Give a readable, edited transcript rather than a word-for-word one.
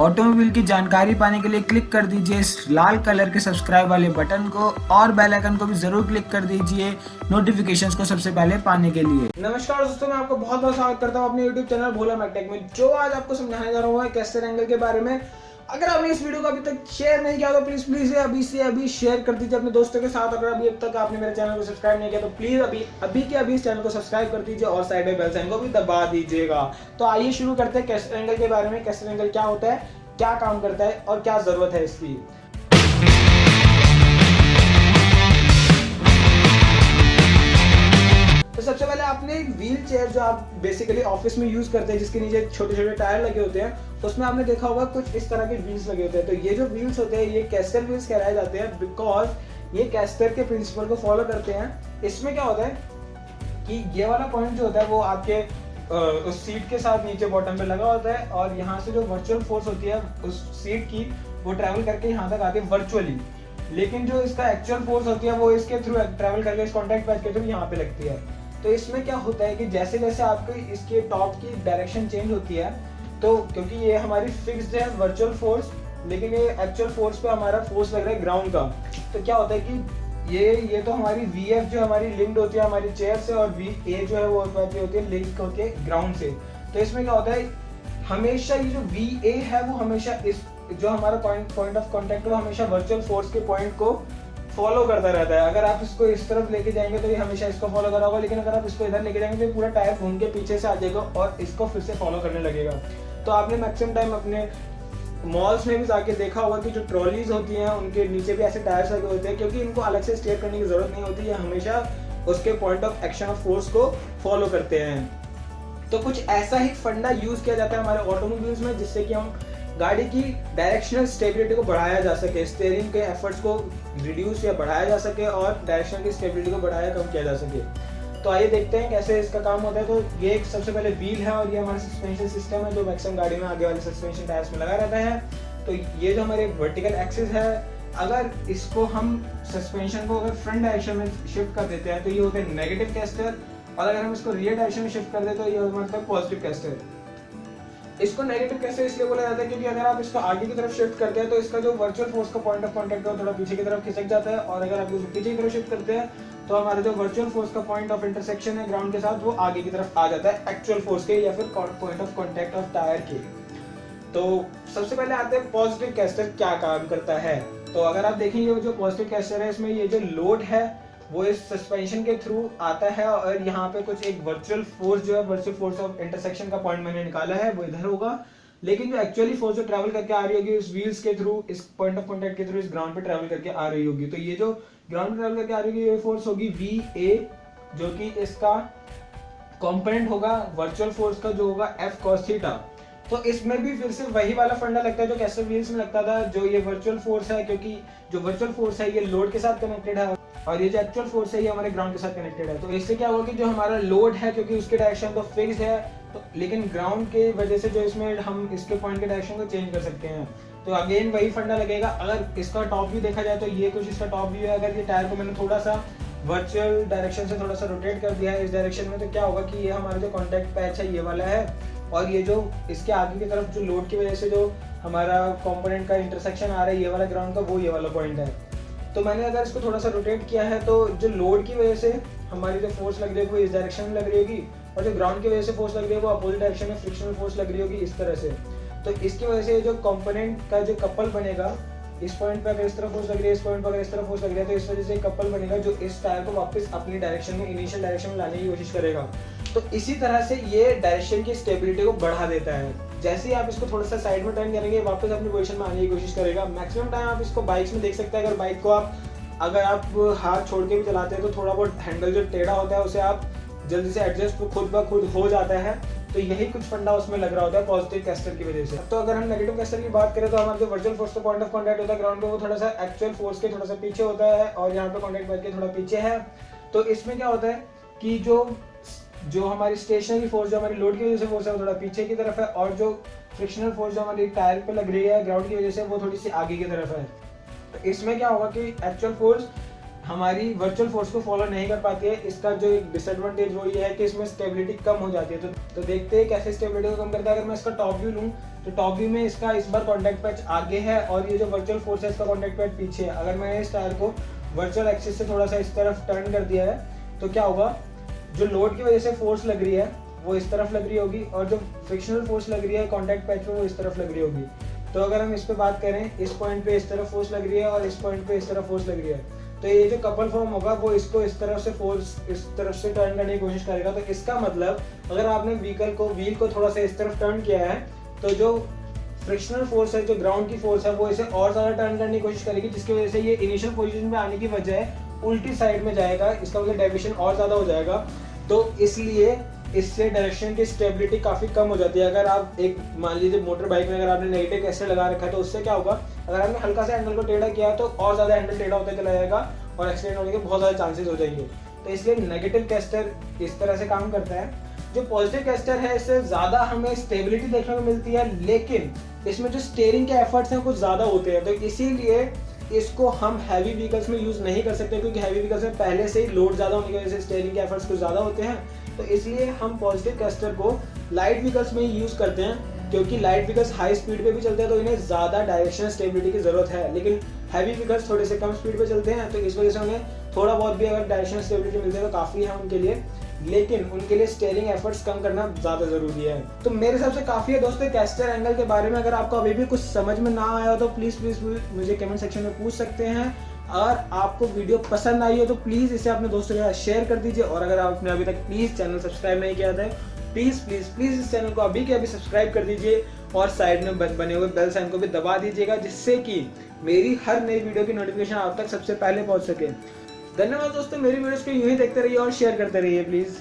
Automobile की जानकारी पाने के लिए क्लिक कर दीजिए इस लाल कलर के सब्सक्राइब वाले बटन को और बेल आइकन को भी जरूर क्लिक कर दीजिए नोटिफिकेशंस को सबसे पहले पाने के लिए। नमस्कार दोस्तों, मैं आपको बहुत बहुत स्वागत करता हूं अपने YouTube चैनल भोला मैकटेक में। जो आज आपको समझाने जा रहा हूं कैस्टर एंगल के बारे में। अगर आपने इस वीडियो को अभी तक शेयर नहीं किया तो प्लीज अभी से अभी शेयर कर दीजिए अपने दोस्तों के साथ। अगर अभी अब तक आपने मेरे चैनल को सब्सक्राइब नहीं किया तो प्लीज अभी के अभी इस चैनल को सब्सक्राइब कर दीजिए और साइड में बेल साइन को भी दबा दीजिएगा। तो आइए शुरू करते हैं कैस्टर एंगल के बारे में। कैस्टर एंगल क्या होता है, क्या काम करता है और क्या जरूरत है इसकी। तो सबसे पहले आपने व्हील चेयर जो आप बेसिकली ऑफिस में यूज करते हैं, जिसके नीचे छोटे छोटे टायर लगे होते हैं, उसमें आपने देखा होगा कुछ इस तरह के व्हील्स लगे होते हैं। तो ये जो व्हील्स होते हैं ये कैस्टर व्हील्स कहलाए जाते हैं, बिकॉज ये कैस्टर के प्रिंसिपल को फॉलो करते हैं। इसमें क्या होता है कि ये वाला पॉइंट जो होता है वो आपके उस सीट के साथ नीचे बॉटम पे लगा होता है और यहाँ से जो वर्चुअल फोर्स होती है उस सीट की वो ट्रैवल करके यहाँ तक आती है वर्चुअली, लेकिन जो इसका एक्चुअल फोर्स होती है वो इसके थ्रू ट्रैवल करके इस कॉन्टैक्ट पैच के थ्रू यहाँ पे लगती है। तो इसमें क्या होता है कि जैसे जैसे आपको इसके टॉप की डायरेक्शन चेंज होती है, तो क्योंकि ये हमारी फिक्स्ड है वर्चुअल फोर्स, लेकिन ये एक्चुअल फोर्स पे हमारा फोर्स लग रहा है ग्राउंड का। तो क्या होता है कि ये तो हमारी VF जो हमारी लिंक्ड होती है हमारी चेयर से, और VA जो है वो होती है लिंक होती है ग्राउंड से। तो इसमें क्या होता है, हमेशा ये जो VA है वो हमेशा इस जो हमारा पॉइंट ऑफ कांटेक्ट है वो हमेशा वर्चुअल फोर्स के पॉइंट को फॉलो करता रहता है। अगर आप इसको इस तरफ लेके जाएंगे तो ये हमेशा इसको फॉलो करा होगा, लेकिन अगर आप इसको इधर लेके जाएंगे तो ये पूरा टायर घूम के पीछे से आ जाएगा और इसको फिर से फॉलो करने लगेगा। तो आपने मैक्सिमम टाइम अपने मॉल्स में भी जाके देखा होगा कि जो ट्रॉलीज होती हैं उनके नीचे भी ऐसे टायर्स लगे होते हैं, क्योंकि इनको अलग से स्टेयर करने की जरूरत नहीं होती, ये हमेशा उसके point of action of force को फॉलो करते हैं। तो कुछ ऐसा ही फंडा यूज किया जाता है हमारे ऑटोमोबाइल्स में, जिससे कि हम गाड़ी की डायरेक्शनल स्टेबिलिटी को बढ़ाया जा सके, स्टीयरिंग के एफर्ट्स को रिड्यूस या बढ़ाया जा सके और डायरेक्शन की स्टेबिलिटी को बढ़ाया कम किया जा सके। तो आइए देखते हैं कैसे इसका काम होता है। तो ये एक सबसे पहले व्हील है और ये हमारा सस्पेंशन सिस्टम है जो मैक्सिमम गाड़ी में आगे वाले सस्पेंशन टायर्स में लगा रहता है। तो ये जो हमारे वर्टिकल एक्सिस है, अगर इसको हम सस्पेंशन को अगर फ्रंट डायरेक्शन में शिफ्ट कर देते हैं तो ये होता है नेगेटिव कैस्टर, और अगर हम इसको रियर डायरेक्शन में शिफ्ट कर दें तो ये होता है पॉजिटिव कैस्टर। इसको नेगेटिव कैस्टर इसलिए बोला जाता है क्योंकि अगर आप इसको आगे की तरफ शिफ्ट करते हैं तो इसका जो वर्चुअल फोर्स का पॉइंट ऑफ कांटेक्ट है थोड़ा पीछे की तरफ खिसक जाता है, और अगर आप इसको पीछे की तरफ शिफ्ट करते हैं तो हमारा जो वर्चुअल फोर्स का पॉइंट ऑफ इंटरसेक्शन है ग्राउंड के साथ वो आगे की तरफ आ जाता है एक्चुअल फोर्स के या फिर point of contact of tyre के। तो सबसे पहले आते हैं पॉजिटिव कैस्टर क्या काम करता है। तो अगर आप देखेंगे जो पॉजिटिव कैस्टर है इसमें ये जो लोड है वो इस सस्पेंशन के थ्रू आता है, और यहाँ पे कुछ एक वर्चुअल फोर्स जो है वर्चुअल फोर्स ऑफ इंटरसेक्शन का पॉइंट मैंने निकाला है वो इधर होगा, लेकिन जो एक्चुअली फोर्स जो ट्रैवल करके आ रही होगी इस व्हील्स के थ्रू, इस पॉइंट ऑफ कांटेक्ट के थ्रू इस ग्राउंड पे ट्रैवल करके आ रही होगी। तो ये जो ग्राउंड पे ट्रैवल करके आ रही होगी ये फोर्स होगी VA, जो कि इसका कंपोनेंट होगा वर्चुअल फोर्स का जो होगा F cos थीटा। तो इसमें भी फिर से वही वाला फंडा लगता है जो कैस्टर व्हील्स में लगता था। जो ये वर्चुअल फोर्स है, क्योंकि जो वर्चुअल फोर्स है ये लोड के साथ कनेक्टेड है और ये जो एक्चुअल फोर्स है ये हमारे ग्राउंड के साथ कनेक्टेड है। तो इससे क्या होगा कि जो हमारा लोड है, क्योंकि उसके डायरेक्शन तो फिक्स है, तो लेकिन ग्राउंड के वजह से जो इसमें हम इसके पॉइंट के डायरेक्शन को चेंज कर सकते हैं। तो अगेन वही फंडा लगेगा। अगर इसका टॉप व्यू देखा जाए तो ये कुछ इसका टॉप व्यू है। अगर ये टायर को मैंने थोड़ा सा वर्चुअल डायरेक्शन से थोड़ा सा रोटेट कर दिया है इस डायरेक्शन में, तो क्या होगा कि ये हमारा जो कॉन्टैक्ट पैच है ये वाला है, और ये जो इसके आगे की तरफ जो लोड की वजह से जो हमारा कंपोनेंट का इंटरसेक्शन आ रहा है ये वाला ग्राउंड का, वो ये वाला पॉइंट है। तो मैंने अगर इसको थोड़ा सा रोटेट किया है तो जो लोड की वजह से हमारी जो फोर्स लग रही है वो इस डायरेक्शन में लग रही होगी, और जो ग्राउंड की वजह से फोर्स लग रही है वो अपोजिट डायरेक्शन में फ्रिक्शनल फोर्स लग रही होगी इस तरह से। तो इसकी वजह से जो कंपोनेंट का जो कपल बनेगा, इस पॉइंट पे अगर इस तरफ फोर्स लग रही है, इस पॉइंट पे अगर इस तरफ फोर्स लग रही है, तो इस वजह से कपल बनेगा जो इस टायर को वापस अपनी डायरेक्शन में इनिशियल डायरेक्शन में लाने की कोशिश करेगा। तो इसी तरह से ये डायरेक्शन की स्टेबिलिटी को बढ़ा देता है। जैसे ही आप इसको थोड़ा सा साइड में टर्न करेंगे वापस अपनी पोजीशन में आने की कोशिश करेगा। मैक्सिमम टाइम आप इसको बाइक्स में देख सकते हैं। अगर बाइक को अगर आप हाथ छोड़ के भी चलाते हैं तो थोड़ा बहुत हैंडल जो टेढ़ा होता है उसे आप जल्दी से एडजस्ट खुद ब खुद हो जाता है। तो यही कुछ फंडा उसमें लग रहा होता है पॉजिटिव कैस्टर की वजह से। तो अगर हम नेगेटिव कैस्टर की बात करें तो हमारा जो वर्चुअल फोर्स का पॉइंट ऑफ कांटेक्ट होता है ग्राउंड पे वो थोड़ा सा एक्चुअल फोर्स के थोड़ा सा पीछे होता है, और यहाँ पे कांटेक्ट पैच के थोड़ा पीछे है। तो इसमें क्या होता है कि जो हमारी स्टेशनरी फोर्स जो हमारी लोड की वजह से फोर्स है वो थोड़ा पीछे की तरफ है, और जो फ्रिक्शनल फोर्स जो हमारी टायर पे लग रही है ग्राउंड की वजह से वो थोड़ी सी आगे की तरफ है। तो इसमें क्या होगा कि एक्चुअल फोर्स हमारी वर्चुअल फोर्स को फॉलो नहीं कर पाती है। इसका जो एक डिसएडवांटेज वो ये है कि इसमें स्टेबिलिटी कम हो जाती है। तो देखते हैं कैसे स्टेबिलिटी को कम करता है। अगर मैं इसका टॉप व्यू लूँ तो टॉप व्यू में इसका इस बार कॉन्टैक्ट पैच आगे है और ये जो वर्चुअल फोर्स है इसका कॉन्टैक्ट पैच पीछे है। अगर मैंने इस टायर को वर्चुअल एक्सिस से थोड़ा सा इस तरफ टर्न कर दिया है तो क्या होगा, जो लोड की वजह से फोर्स लग रही है वो इस तरफ लग रही होगी और जो फ्रिक्शनल फोर्स लग रही है कॉन्टैक्ट पैच में वो इस तरफ लग रही होगी। तो अगर हम इस पे बात करें, इस पॉइंट पे इस तरफ फोर्स लग रही है और इस पॉइंट पे इस तरफ फोर्स लग रही है, तो ये जो कपल फॉर्म होगा वो इसको इस तरफ से फोर्स इस तरफ से टर्न करने की कोशिश करेगा। तो इसका मतलब अगर आपने व्हील को थोड़ा सा इस तरफ टर्न किया है तो जो फ्रिक्शनल फोर्स है, जो ग्राउंड की फोर्स है, वो इसे और ज़्यादा टर्न करने की कोशिश करेगी, जिसकी वजह से ये इनिशियल पोजीशन में आने की बजाय उल्टी साइड में जाएगा। इसका मतलब डेविएशन और ज़्यादा हो जाएगा। तो इसलिए इससे डायरेक्शन की स्टेबिलिटी काफ़ी कम हो जाती है। अगर आप एक मान लीजिए मोटर बाइक में अगर आपने नेगेटिव कैसे लगा रखा है तो उससे क्या होगा, अगर आपने हल्का सा हैंडल को टेढ़ा किया तो और ज़्यादा हैंडल टेढ़ा होता चला जाएगा और एक्सीडेंट होने के बहुत ज़्यादा चांसेस हो जाएंगे। तो इसलिए नेगेटिव कैस्टर इस तरह से काम करता है। जो पॉजिटिव कैस्टर है इससे ज़्यादा हमें स्टेबिलिटी देखने को मिलती है, लेकिन इसमें जो स्टीयरिंग के एफर्ट्स हैं कुछ ज़्यादा होते हैं। तो इसीलिए इसको हम हैवी व्हीकल्स में यूज़ नहीं कर सकते, क्योंकि हैवी व्हीकल्स में पहले से ही लोड ज़्यादा होने की वजह से स्टीयरिंग के एफर्ट्स कुछ ज़्यादा होते हैं। तो इसलिए हम पॉजिटिव कैस्टर को लाइट व्हीकल्स में ही यूज़ करते हैं, क्योंकि लाइट व्हीकल्स हाई स्पीड पे भी चलते हैं तो इन्हें ज़्यादा डायरेक्शनल स्टेबिलिटी की ज़रूरत है, लेकिन हैवी व्हीकल्स थोड़े से कम स्पीड पे चलते हैं तो इस वजह से उन्हें थोड़ा बहुत भी अगर डायरेक्शनल स्टेबिलिटी मिलती है तो काफ़ी है उनके लिए, लेकिन उनके लिए स्टीयरिंग एफर्ट्स कम करना ज़्यादा ज़रूरी है। तो मेरे हिसाब से काफ़ी है दोस्तों कैस्टर एंगल के बारे में। अगर आपको अभी भी कुछ समझ में ना आया हो तो प्लीज़ मुझे कमेंट सेक्शन में पूछ सकते हैं। और आपको वीडियो पसंद आई हो तो प्लीज़ इसे अपने दोस्तों के साथ शेयर कर दीजिए। और अगर आपने अभी तक प्लीज़ चैनल सब्सक्राइब नहीं किया था, प्लीज़ इस चैनल को अभी के अभी सब्सक्राइब कर दीजिए और साइड में बने हुए बेल साइन को भी दबा दीजिएगा, जिससे कि मेरी हर नई वीडियो की नोटिफिकेशन आप तक सबसे पहले पहुंच सके। धन्यवाद दोस्तों, मेरी वीडियोस को यूं ही देखते रहिए और शेयर करते रहिए प्लीज़।